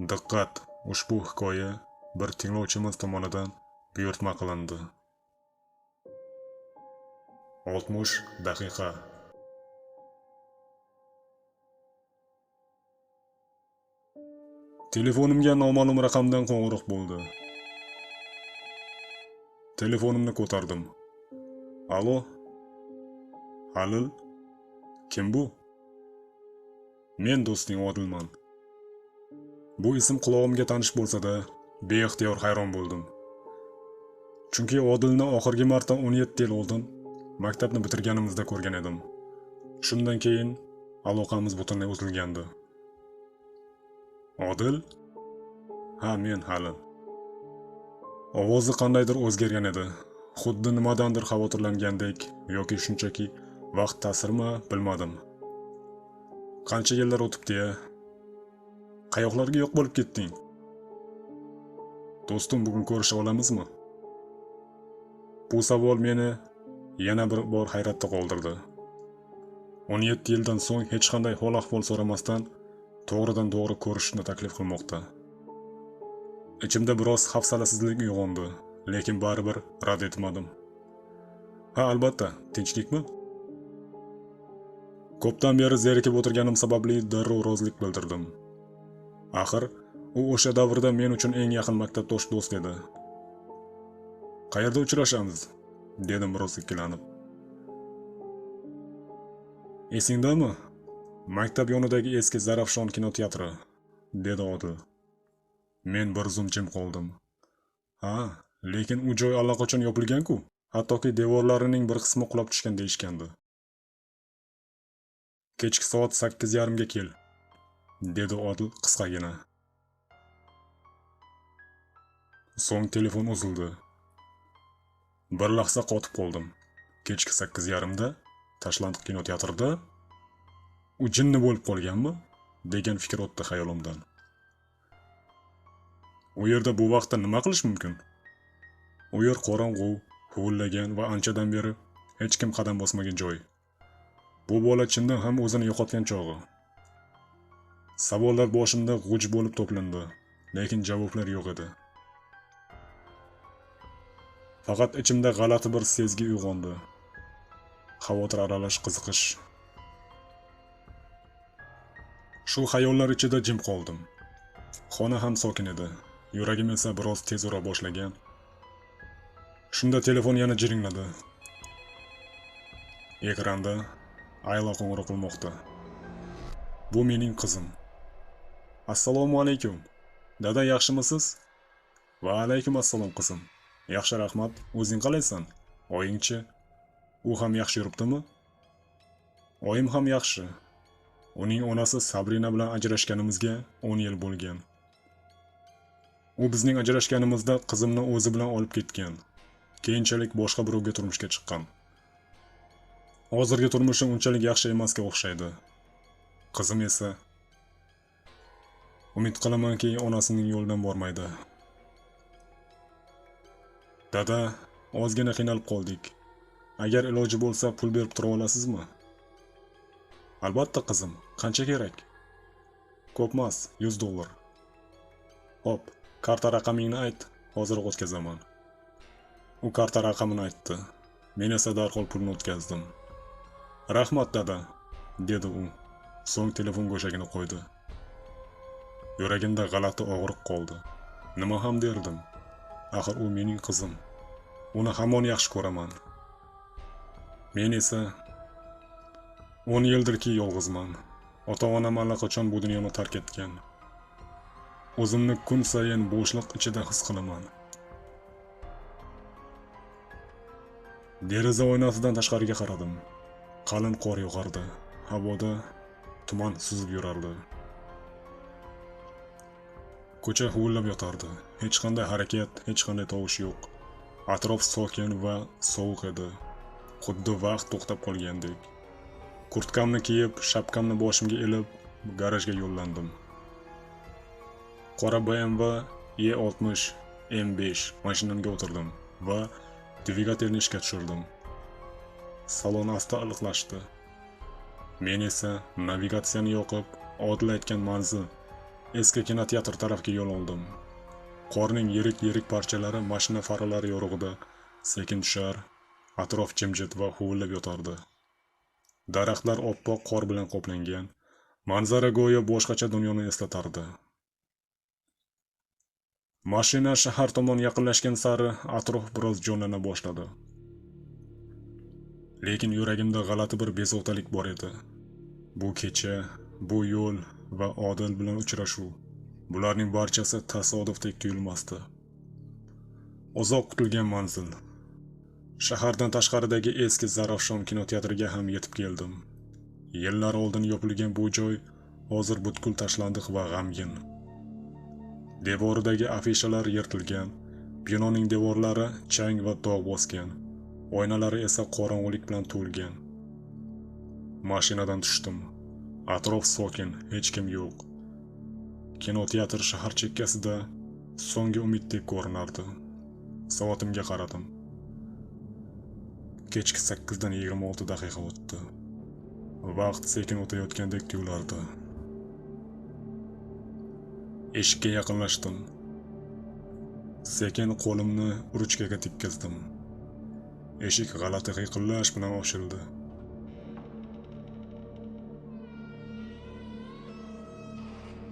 Diqqat! Ushbu hikoya bir tinglovchimiz tomonidan buyurtma qilindi. 60 daqiqa. Telefonimga noma'lum raqamdan qo'ng'iroq bo'ldi. Telefonimni ko'tardim. Alo? Halil? Kim bu? Men do'sting Odilman. Bu ism qulog'imga tanish bo'lsa-da, beixtiyor hayron bo'ldim. Chunki Odilni oxirgi marta 17 yil oldin maktabni bitirganimizda ko'rgan edim. Shundan keyin aloqamiz butunlay uzilgandi. Odil? Ha, men Halil. Ovozi qandaydir o'zgargan edi. Xuddi nimadandir xavotirlangandek yoki shunchaki vaqt ta'sirimi, bilmadim. Qancha yillar o'tibdi-ya? Qayoqlarga yo'q bo'lib ketding? Do'stim, bugun ko'risha olamizmi? Bu savol meni yana bir bor hayratda qoldirdi. 17 yildan so'ng hech qanday hol-ahvol so'ramasdan to'g'ridan-to'g'ri ko'rishishni taklif qilmoqda. Ichimda biroz hafsalasizlik uyg'ondi, lekin baribir rad etmadim. Ha, albatta, tinchlikmi? Ko'pdan beri zerikib o'tirganim sababli darrov rozilik bildirdim. Axir, u o'sha davrda men uchun eng yaqin maktabdosh do'st edi. Qayerda uchrashamiz? Dedim biroz ikkilanib. Esingdami? Maktab yonidagi eski Zarafshon kinoteatri, dedi Odil. Men bir zum jim qoldim. Ha, lekin u joy allaqachon yopilgan-ku. Hattoki devorlarining bir qismi qulab tushgan deyishgandi. Kechki soat 8:30 ga kel, dedi Odil qisqagina. So'ng telefon uzildi. Bir lahza qotib qoldim. Kechki 8:30 da Tashlandiq kinoteatrida u jinni bo'lib qolganmi? Degan fikr o'tdi xayolimdan. U yerda bu vaqtda nima qilish mumkin? U yer qorong'u, huvillagan va anchadan beri hech kim qadam bosmagan joy. Bu bola chindan ham o'zini yo'qotgan chog'i. Savollar boshimda g'uj bo'lib to'plandi, lekin javoblar yo'q edi. Faqat ichimda g'alati bir sezgi uyg'ondi. Xavotir aralash qiziqish. Shu xayollar ichida jim qoldim. Xona ham sokin edi. Yuragim esa biroz tez ura boshlagan. Shunda telefon yana jiringladi. Ekranda Ayla qo'ng'iroq qilmoqda. Bu mening qizim. Assalomu alaykum. Dada, yaxshimisiz? Va alaykum assalom qizim. Yaxshi, rahmat. O'zing qalaysan? Oyingchi? U ham yaxshi yuribdimi? Oyim ham yaxshi. Uning onasi Sabrina bilan ajrashganimizga 10 yil bo'lgan. U bizning ajrashganimizda qizimni o'zi bilan olib ketgan. Keyinchalik boshqa birovga turmushga chiqqan. Hozirgi turmushi unchalik yaxshi emasga o'xshaydi. Qizim esa umid qilamanki, onasining yo'lidan bormaydi. Dada, ozgina qiynalib qoldik. Agar iloji bo'lsa pul berib tura olasizmi? Albatta qizim, qancha kerak? Ko'pmas, $100. Hop, karta raqamingni ayt, hozir o'tkazaman. U karta raqamini aytdi. Men esa darhol pulni o'tkazdim. Rahmat dada, dedi u. So'ng telefon go'shagini qo'ydi. Yuragimda g'alati og'riq qoldi. Nima ham derdim? Axir u mening qizim. Uni hamon yaxshi ko'raman. Men esa 10 yildirki yolg'izman. Ota-onam allaqachon bu dunyoni tark etgan. O'zimni kun sayin bo'shliq ichida his qilaman. Deraza oynasidan tashqariga qaradim. Qalin qor yog'ardi. Havoda tuman suzib yurardi. Ko'cha huvillab yotardi. Hech qanday harakat, hech qanday tovush yo'q. Atrof sokin va sovuq edi. Xuddi vaqt to'xtab qolgandek. Kurtkamni kiyib, shapkamni boshimga ilib, garajga yo'llandim. Qora BMW E60 M5 mashinamga o'tirdim va dvigatelni ishga tushirdim. Salon asta iliqlashdi. Men esa navigatsiyani yoqib, Odil aytgan manzil eski kinoteatr tarafga yo'l oldim. Qorning yirik parchalari mashina faralari yorug'ida sekin tushar, atrof jimjit va huvillab yotardi. Daraxtlar oppoq qor bilan qoplangan, manzara go'yo boshqacha dunyoni eslatardi. Mashina shahar tomon yaqinlashgan sari atrof biroz jonlana boshladi. Lekin yuragimda g'alati bir bezovtalik bor edi. Bu kecha, bu yo'l va Odil bilan uchrashuv, bularning barchasi tasodifdek tuyulmasdi. Uzoq kutilgan manzil. Shahardan tashqaridagi eski Zarafshon kinoteatriga ham yetib keldim. Yillar oldin yopilgan bu joy hozir butkul tashlandiq va g'amgin. Devoridagi afishalar yirtilgan, binoning devorlari chang va dog' bosgan, oynalari esa qorong'ulik bilan to'lgan. Mashinadan tushdim. Atrof sokin, hech kim yo'q. Kinoteatr shahar chekkasida so'nggi umiddek ko'rinardi. Soatimga qaradim. Kechki 8dan 26 daqiqa o'tdi. Vaqt sekin o'tayotgandek tuyulardi. Eshikka yaqinlashdim. Sekin qo'limni ruchkaga tekkizdim. Eshik g'alati g'iqillash bilan ochildi.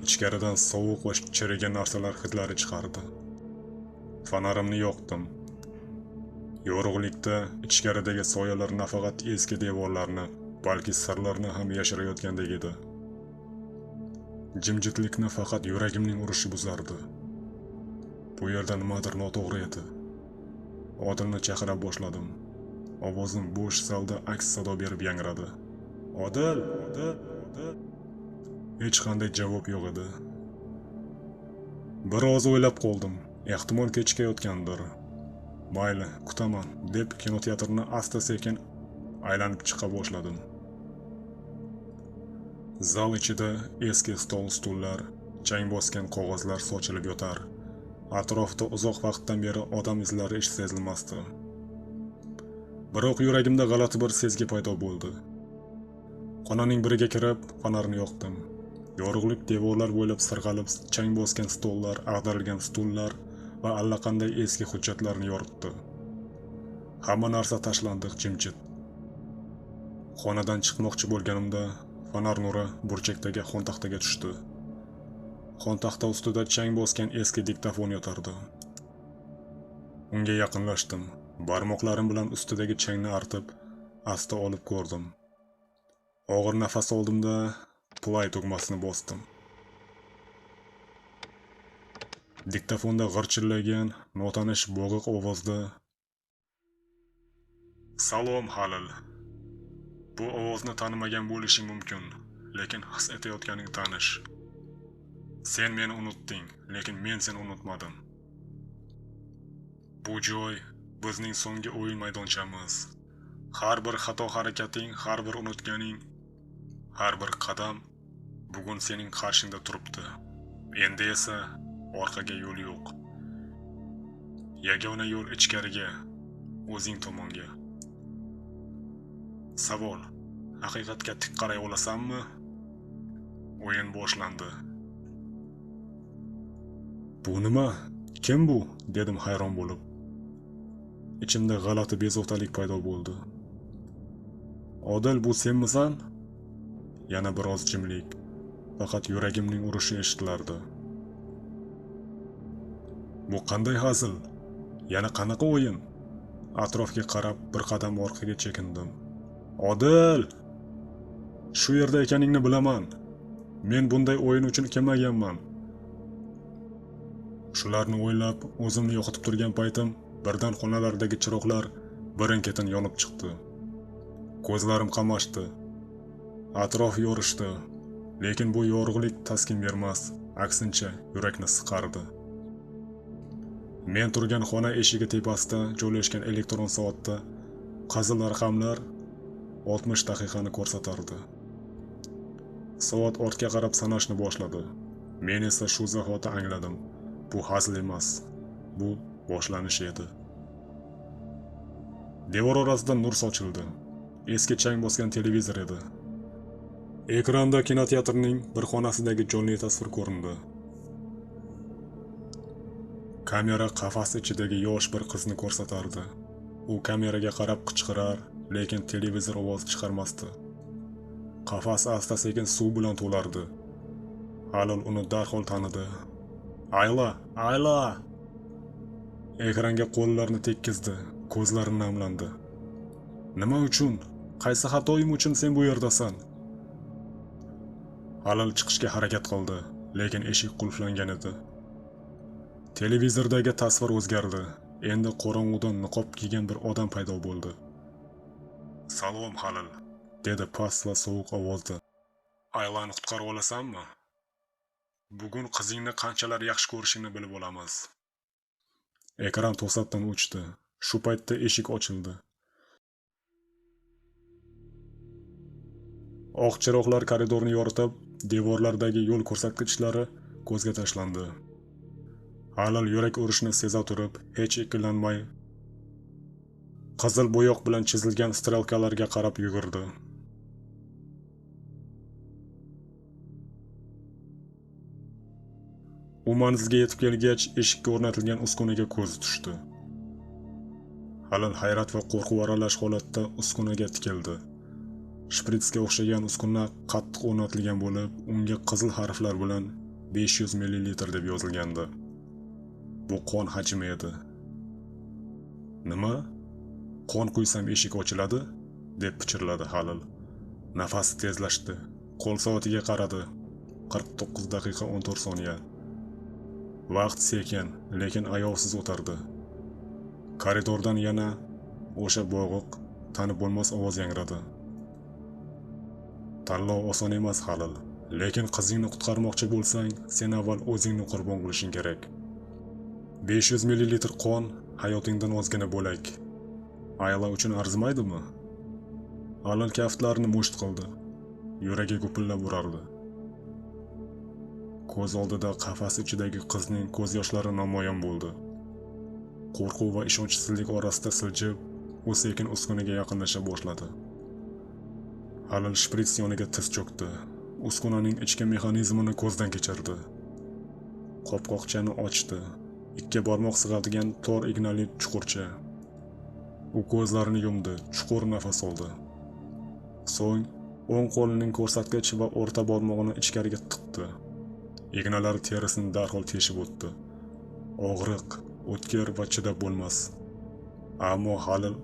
Ichkaridan sovuq va chirigan narsalar hidlari chiqardi. Fonarimni yoqdim. Yorug'likda ichkaridagi soyalar nafaqat eski devorlarni, balki sirlarni ham yashirayotgandek edi. Jimjitlikni faqat yuragimning urishi buzardi. Bu yerda nimadir noto'g'ri edi. Odilni chaqira boshladim. Ovozim bo'sh zalda aks sado berib yangradi. Odil. Hech qanday javob yo'q edi. Biroz o'ylab qoldim. Ehtimol kechikayotgandir. Mayli, kutaman, deb kinoteatrni asta-sekin aylanib chiqa boshladim. Zal ichida eski stol-stullar, chang bosgan qog'ozlar sochilib yotar. Atrofda uzoq vaqtdan beri odam izlari ish sezilmasdi. Biroq yuragimda g'alati bir sezgi paydo bo'ldi. Xonaning biriga kirib, fonarni yoqdim. Yorug'lik devorlar bo'ylab sirg'alib chang bosgan stollar, ag'darilgan stullar va allaqanday eski hujjatlarni yoritdi. Hamma narsa tashlandiq, jimjit. Xonadan chiqmoqchi bo'lganimda fonar nuri burchakdagi xontaxtaga tushdi. Xontaxta ustida chang bosgan eski diktafon yotardi. Unga yaqinlashdim. Barmoqlarim bilan ustidagi changni artib, asta olib ko'rdim. Og'ir nafas oldimda play tugmasini bosdim. Diktafonda g'irchillagan, notanish bo'g'iq ovozda: "Salom Halil. Bu ovozni tanimagan bo'lishing mumkin, lekin his etayotganing tanish. Sen meni unutding, lekin men seni unutmadim. Bu joy bizning so'nggi o'yin maydonchamiz. Har bir xato harakating, har bir unutganing, har bir qadam bugun sening qarshingda turibdi. Endi esa orqaga yo'l yo'q. Yagona yo'l ichkariga, o'zing tomonga." Savol: haqiqatga tik qaray olasanmi? O'yin boshlandi. "Bu nima? Kim bu?" dedim hayron bo'lib. Ichimda g'alati bezovtalik paydo bo'ldi. "Odil, bu senmisan?" Yana biroz jimlik. Faqat yuragimning urishi eshitilardi. "Bu qanday hazil? Yana qanaqa o'yin?" Atrofga qarab bir qadam orqaga chekindim. "Odil! Shu yerda ekaningni bilaman. Men bunday o'yin uchun kelmaganman." Shularni o'ylab, o'zimni yo'qotib turgan paytim birdan xonalardagi chiroqlar birin-ketin yonib chiqdi. Ko'zlarim qamashdi. Atrof yorishdi. Lekin bu yorug'lik taskin bermas, aksincha yurakni siqardi. Men turgan xona eshigi tepasida joylashgan elektron soatda qizil raqamlar 60 daqiqani ko'rsatardi. Soat ortga qarab sanashni boshladi. Men esa shu zahoti angladim. Bu hazil emas, bu boshlanish edi. Devor orasidan nur sochildi. Eski chang bosgan televizor edi. Ekranda kinoteatrning bir xonasidagi jonli tasvir ko'rindi. Kamera qafas ichidagi yosh bir qizni ko'rsatardi. U kameraga qarab qichqirar, lekin televizor ovoz chiqarmasdi. Qafas asta-sekin suv bilan to'lardi. Halil uni darhol tanidi. Ayla, Ayla! Ekranga qo'llarini tekkizdi, ko'zlari namlandi. Nima uchun? Qaysi xatoyim uchun sen bu yerdasan? Halil chiqishga harakat qildi, lekin eshik qulflangan edi. Televizordagi tasvir o'zgardi. Endi qorong'udan niqob kiygan bir odam paydo bo'ldi. "Salom Halil", dedi past va sovuq ovozda. "Aylani qutqarib olasanmi? Bugun qizingni qanchalar yaxshi ko'rishingni bilib olamiz." Ekran to'satdan o'chdi. Shu paytda eshik ochildi. Oq chiroqlar koridorni yoritib, devorlardagi yo'l ko'rsatkichlari ko'zga tashlandi. Halil yurak urishini seza turib, hech ikkilanmay qizil bo'yoq bilan chizilgan strelkalarga qarab yugurdi. U manzilga yetib kelgach, eshikka o'rnatilgan uskunaga ko'zi tushdi. Halil hayrat va qo'rquv aralash holatda uskunaga tikildi. Shpritsga o'xshagan uskuna qattiq o'rnatilgan bo'lib, unga qizil harflar bilan 500 ml deb yozilgandi. Bu qon hajmi edi. Nima? Qon quysam eshik ochiladi? Deb pichirladi Halil. Nafasi tezlashdi. Qo'l soatiga qaradi. 49 daqiqa 14 soniya. Vaqt sekin, lekin ayovsiz o'tardi. Koridordan yana o'sha bo'g'iq, tanib bo'lmas ovoz yangradi. Tanlov oson emas Halil, lekin qizingni qutqarmoqchi bo'lsang, sen avval o'zingni qurbon qilishing kerak. 500 ml qon hayotingdan ozgina bo'lak. Ayla uchun arzimaydimi? Halil kaftlarini musht qildi. Yuragi gupillab urardi. Ko'z oldida qafas ichidagi qizning ko'z yoshlari namoyon bo'ldi. Qo'rquv va ishonchsizlik orasida siljib, u sekin uskunaga yaqinlasha boshladi. Halil shprits yoniga tiz cho'kdi. Uskunaning ichki mexanizmini ko'zdan kechirdi. Qopqoqchani ochdi. 2 barmoq sig'adigan tor ignali chuqurcha. U ko'zlarini yumdi, chuqur nafas oldi. So'ng o'ng qo'lining ko'rsatkich va o'rta barmog'ini ichkariga tiqdi. Ignalar terisini darhol teshib o'tdi. Og'riq, o'tkir va chidab bo'lmas. Ammo Halil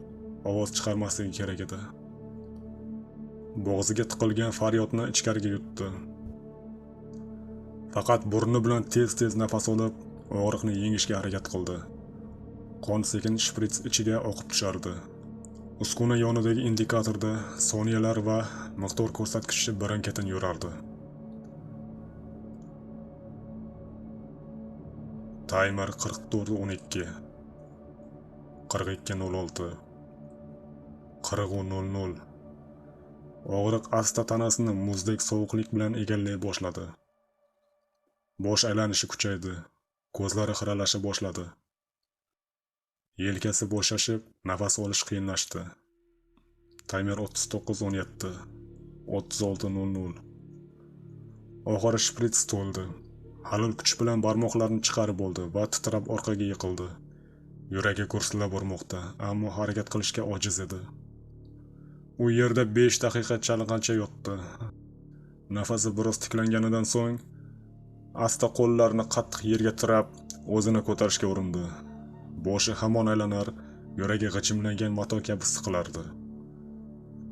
ovoz chiqarmasligi kerak edi. Bo'g'ziga tiqilgan faryodni ichkariga yutdi. Faqat burni bilan tez-tez nafas olib, og'riqni yengishga harakat qildi. Qon sekin shprits ichiga oqib tushardi. Uskuna yonidagi indikatorda soniyalar va miqdor ko'rsatkichi birin-ketin yurardi. Timer 44:12, 42:06, 40:00. Og'riq asta tanasini muzdek sovuqlik bilan egallay boshladi. Bosh aylanishi kuchaydi, ko'zlari xiralasha boshladi. Yelkasi bo'shashib, nafas olish qiyinlashdi. Timer 39:17, 36:00. Oxiri shprits to'ldi. Halil kuch bilan barmoqlarini chiqarib oldi va titrab orqaga yiqildi. Yuragi gursillab urmoqda, ammo harakat qilishga ojiz edi. U yerda 5 daqiqa chalg'ancha yotdi. Nafasi biroz tiklanganidan so'ng asta qo'llarini qattiq yerga tirab, o'zini ko'tarishga urindi. Boshi hamon aylanar, yuragi g'ijimlangan mato kabi siqilardi.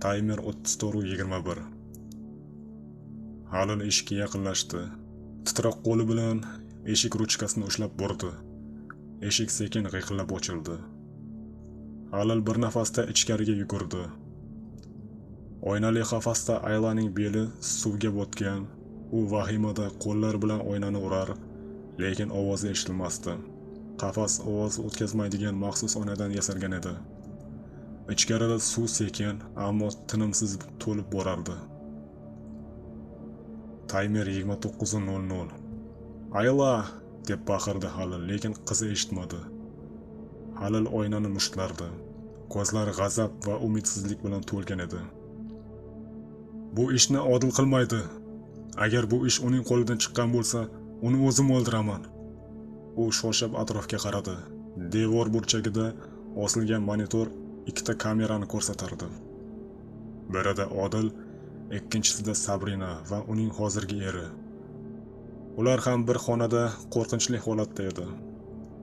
Timer 34:21. Halil eshikka yaqinlashdi. Titroq qo'li bilan eshik ruchkasini ushlab burdi. Eshik sekin g'iyqillab ochildi. Halil bir nafasda ichkariga yugurdi. Oynali qafasda Aylaning beli suvga botgan. U vahimada qo'llar bilan oynani urar, lekin ovozi eshitilmasdi. Qafas ovoz o'tkazmaydigan maxsus oynadan yasalgan edi. Ichkarida suv sekin, ammo tinimsiz to'lib borardi. Timer 29:00. "Ayla!" deb baqirdi Halil, lekin qizi eshitmadi. Halil oynani mushtlardi. Ko'zlari g'azab va umidsizlik bilan to'lgan edi. Bu ishni Odil qilmaydi. Agar bu ish uning qo'lidan chiqqan bo'lsa, uni o'zim o'ldiraman. U shoshib atrofga qaradi. Devor burchagida osilgan monitor ikkita kamerani ko'rsatardi. Birida Odil, ikkinchisida Sabrina va uning hozirgi eri. Ular ham bir xonada qo'rqinchli holatda edi.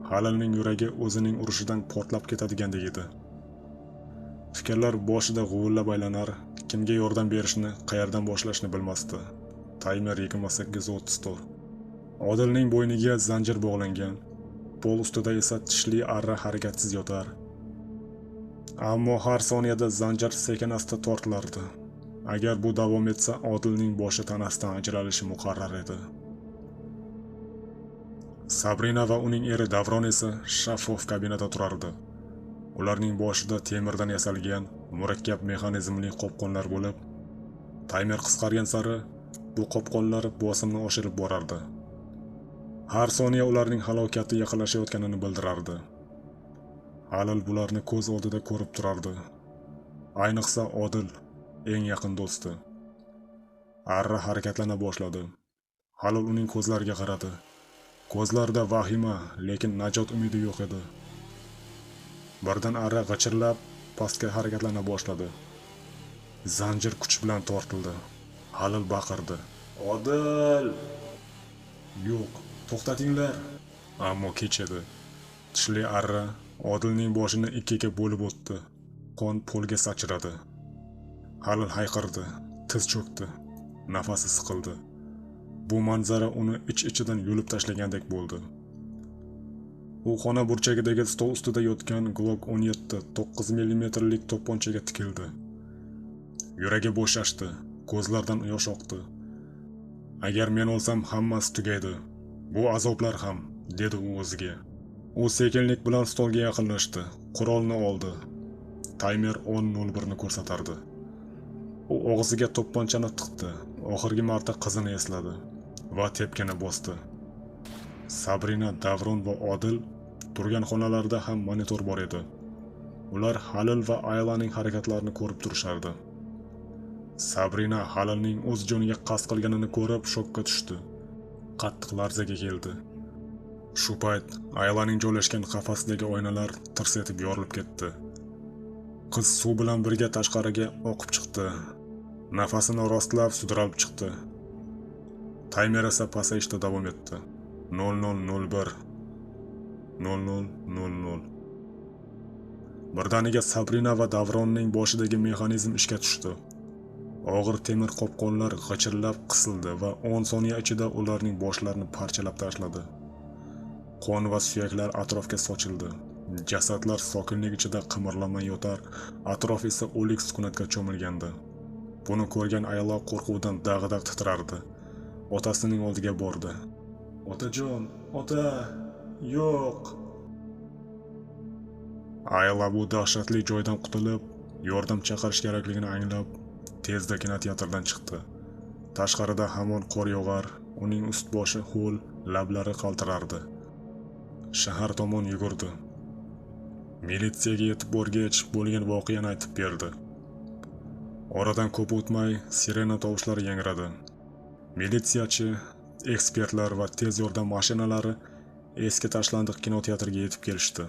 Halilning yuragi o'zining urushidan portlab ketadigandek edi. Fikrlar boshida g'uvillab aylanar, kimga yordam berishni, qayerdan boshlashni bilmasdi. Taymer 28:34. Odilning bo'yniga zanjir bog'langan, pol ustida esa tishli arra harakatsiz yotar. Ammo har soniyada zanjir sekin-asta tortilardi. Agar bu davom etsa, Odilning boshi tanasidan ajralishi muqarrar edi. Sabrina va uning eri Davron esa shaffof kabinada turardi. Ularning boshida temirdan yasalgan murakkab mexanizmli qopqonlar bo'lib, taymer qisqargan sari bu qopqonlar bosimni oshirib borardi. Har soniya ularning halokati yaqinlashayotganini bildirardi. Halil bularni ko'z oldida ko'rib turardi. Ayniqsa Odil, eng yaqin do'sti. Arra harakatlana boshladi. Halil uning ko'zlariga qaradi. Ko'zlarida vahima, lekin najot umidi yo'q edi. Birdan arra g'ichirlab, pastga harakatlana boshladi. Zanjir kuch bilan tortildi. Halil baqirdi. "Odil! Yo'q, to'xtatinglar!" Ammo kech edi. Tishli arra Odilning boshini ikkiga bo'lib o'tdi. Qon polga sachradi. Halil hayqirdi, tiz cho'kdi, nafasi siqildi. Bu manzara uni ich-ichidan yulib tashlagandek bo'ldi. U xona burchagidagi stol ustida yotgan Glock 17 9 mmlik to'pponchaga tikildi. Yuragi bo'shashdi, ko'zlaridan yosh oqdi. "Agar men o'lsam, hammasi tugaydi. Bu azoblar ham", dedi u o'ziga. U sekinlik bilan stolga yaqinlashdi, qurolni oldi. Taymer 10:01 ni ko'rsatardi. U og'ziga to'pponchani tiqdi, oxirgi marta qizini esladi va tepkini bosdi. Sabrina, Davron va Odil turgan xonalarda ham monitor bor edi. Ular Halil va Aylaning harakatlarini ko'rib turishardi. Sabrina Halilning o'z joniga qasd qilganini ko'rib shokka tushdi. Qattiq larzaga keldi. Shu payt Aylaning joylashgan qafasidagi oynalar tirs etib yorilib ketdi. Qiz suv bilan birga tashqariga oqib chiqdi. Nafasini rostlab sudralib chiqdi. Taymer esa pasayishda davom etdi. 00:01 00:00. Birdaniga Sabrina va Davronning boshidagi mexanizm ishga tushdi. Og'ir temir qopqonlar g'ichirlab qisildi va 10 soniya ichida ularning boshlarini parchalab tashladi. Qon va suyaklar atrofga sochildi. Jasadlar sokinlik ichida qimirlamay yotar, atrof esa o'lik sukunatga cho'milgandi. Buni ko'rgan Ayla qo'rquvdan dag'dag'a titrardi. Otasining oldiga bordi. "Otajon, ota, yo'q!" Ayla bu dahshatli joydan qutulib, yordam chaqirish kerakligini anglab, tezda kinoteatrdan chiqdi. Tashqarida hamon qor yog'ar, uning ust-boshi ho'l, lablari qaltirardi. Shahar tomon yugurdi. Militsiyaga yetib borgach, bo'lgan voqeani aytib berdi. Oradan ko'p o'tmay, sirena tovushlari yangradi. Militsiyachi, ekspertlar va tez yordam mashinalari eski tashlandiq kinoteatrga yetib kelishdi.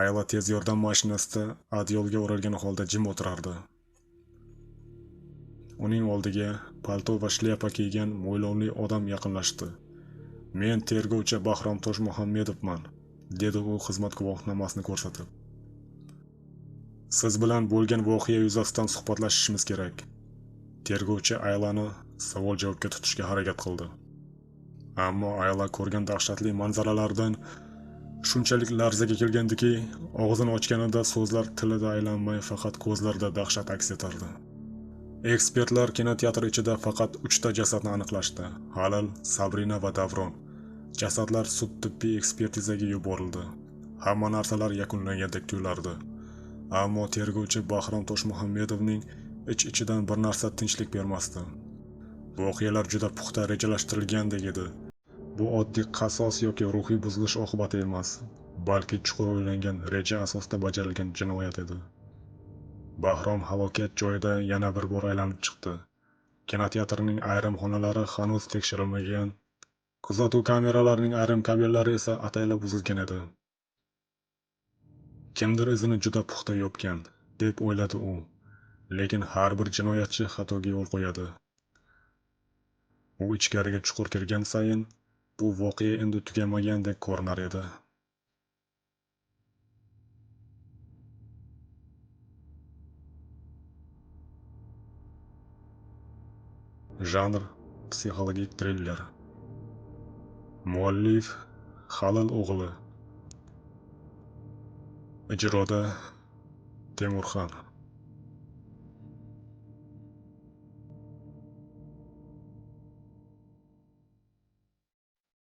Ayla tez yordam mashinasida adyolga o'ralgan holda jim o'tirardi. Uning oldiga palto va shlyapa kiygan mo'ylovli odam yaqinlashdi. "Men tergovchi Bahrom Toshmuhammedovman", dedi u xizmat guvohnomasini ko'rsatib. "Siz bilan bo'lgan voqea yuzasidan suhbatlashishimiz kerak." Tergovchi Aylani savol-javobga tutishga harakat qildi. Ammo Ayla ko'rgan dahshatli manzaralardan shunchalik larzaga kelgandiki, og'zini ochganida so'zlar tilida aylanmay faqat ko'zlarida dahshat aks etardi. Ekspertlar kinoteatr ichida faqat 3 ta jasadni aniqlashdi. Halil, Sabrina va Davron. Jasadlar sud tibbiy ekspertizaga yuborildi. Hamma narsalar yakunlangandek tuyulardi. Ammo tergovchi Bahrom Toshmuhammedovning ich-ichidan bir narsa tinchlik bermasdi. Voqealar juda puxta rejalashtirilgandek edi. Bu oddiy qasos yoki ruhiy buzilish oqibati emas, balki chuqur o'ylangan reja asosida bajarilgan jinoyat edi. Bahrom halokat joyida yana bir bor aylanib chiqdi. Kinoteatrning ayrim xonalari hanuz tekshirilmagan, kuzatuv kameralarining ayrim kabellari esa ataylab buzilgan edi. Kimdir izini juda puxta yopgan, deb o'yladi u. Lekin har bir jinoyatchi xatoga yo'l qo'yadi. U ichkariga chuqur kirgan sayin, bu voqea endi tugamagandek ko'rinar edi. Janr psixologik triller. Muallif Halil o'g'li. Ijroda Temurxon.